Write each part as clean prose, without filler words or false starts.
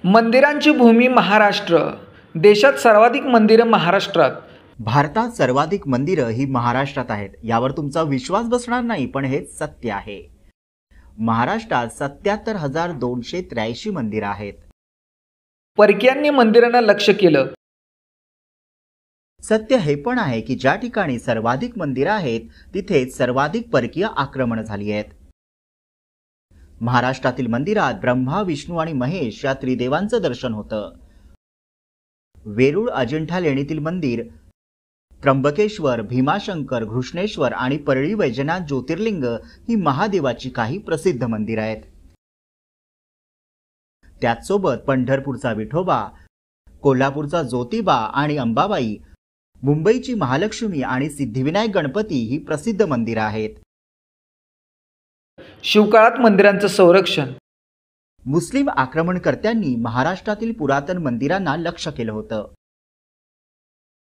मंदिरांची भूमी महाराष्ट्र. देशात सर्वाधिक मंदिरं महाराष्ट्रात. भारतात सर्वाधिक मंदिरं ही महाराष्ट्रात आहेत. यावर तुमचा विश्वास बसणार नाही, पण हे सत्य आहे. महाराष्ट्रात 77,283 मंदिरं आहेत. परकीयांनी मंदिरांना लक्ष्य केलं. सत्य हे पण आहे की ज्या ठिकाणी सर्वाधिक मंदिरं आहेत तिथेच सर्वाधिक परकीय आक्रमण झाली आहेत. महाराष्ट्रातील मंदिरात ब्रह्मा, विष्णू आणि महेश या त्रिदेवांचं दर्शन होतं. वेरूळ अजिंठा लेणीतील मंदिर, त्र्यंबकेश्वर, भीमाशंकर, घृष्णेश्वर आणि परळी वैजनाथ ज्योतिर्लिंग ही महादेवाची काही प्रसिद्ध मंदिरं आहेत. त्याचसोबत पंढरपूरचा विठोबा, कोल्हापूरचा ज्योतिबा आणि अंबाबाई, मुंबईची महालक्ष्मी आणि सिद्धिविनायक गणपती ही प्रसिद्ध मंदिरं आहेत. शिवकाळात मंदिरांचं संरक्षण. मुस्लिम आक्रमणकर्त्यांनी महाराष्ट्रातील पुरातन मंदिरांना लक्ष्य केलं होतं.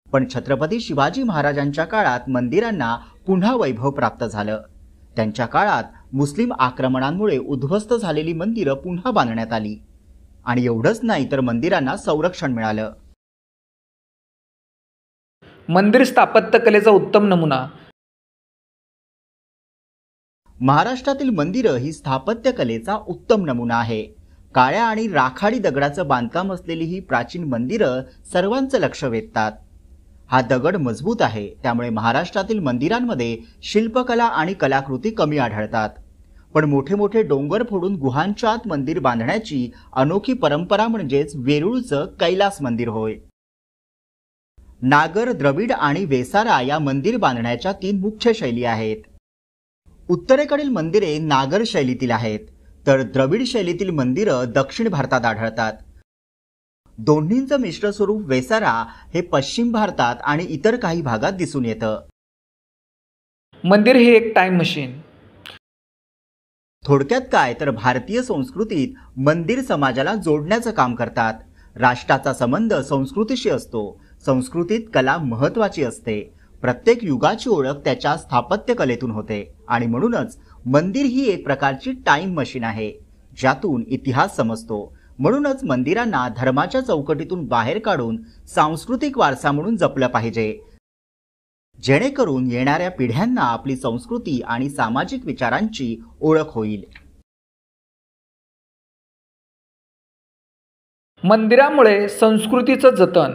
पण छत्रपती शिवाजी महाराजांच्या काळात मंदिरांना पुन्हा वैभव प्राप्त झालं. त्यांच्या काळात मुस्लिम आक्रमणांमुळे उद्ध्वस्त झालेली मंदिरं पुन्हा बांधण्यात आली आणि एवढंच नाही तर मंदिरांना संरक्षण मिळालं. मंदिर स्थापत्य कलेचा उत्तम नमुना. महाराष्ट्रातील मंदिरं ही स्थापत्य कलेचा उत्तम नमुना आहे. काळ्या आणि राखाडी दगडाचं बांधकाम असलेली ही प्राचीन मंदिरं सर्वांचं लक्ष वेधतात. हा दगड मजबूत आहे, त्यामुळे महाराष्ट्रातील मंदिरांमध्ये शिल्पकला आणि कलाकृती कमी आढळतात. पण मोठे मोठे डोंगर फोडून गुहांच्या आत मंदिर बांधण्याची अनोखी परंपरा म्हणजेच वेरूळचं कैलास मंदिर होय. नागर, द्रविड आणि वेसारा या मंदिर बांधण्याच्या 3 मुख्य शैली आहेत. उत्तरेकडील मंदिरे नागर शैलीतील आहेत, तर द्रविड शैलीतील मंदिरं दक्षिण भारतात आढळतात. दोन्हींचं मिश्र स्वरूप वेसारा हे पश्चिम भारतात आणि इतर काही भागात दिसून येतं. मंदिर हे एक टाइम मशीन. थोडक्यात काय तर भारतीय संस्कृतीत मंदिर समाजाला जोडण्याचं काम करतात. राष्ट्राचा संबंध संस्कृतीशी असतो. संस्कृतीत कला महत्त्वाची असते. प्रत्येक युगाची ओळख त्याच्या स्थापत्य कलेतून होते आणि म्हणूनच मंदिर ही एक प्रकारची टाइम मशीन आहे, ज्यातून इतिहास समजतो. म्हणूनच मंदिरांना धर्माच्या चौकटीतून बाहेर काढून सांस्कृतिक वारसा म्हणून जपलं पाहिजे, जेणेकरून येणाऱ्या पिढ्यांना आपली संस्कृती आणि सामाजिक विचारांची ओळख होईल. मंदिरामुळे संस्कृतीचं जतन.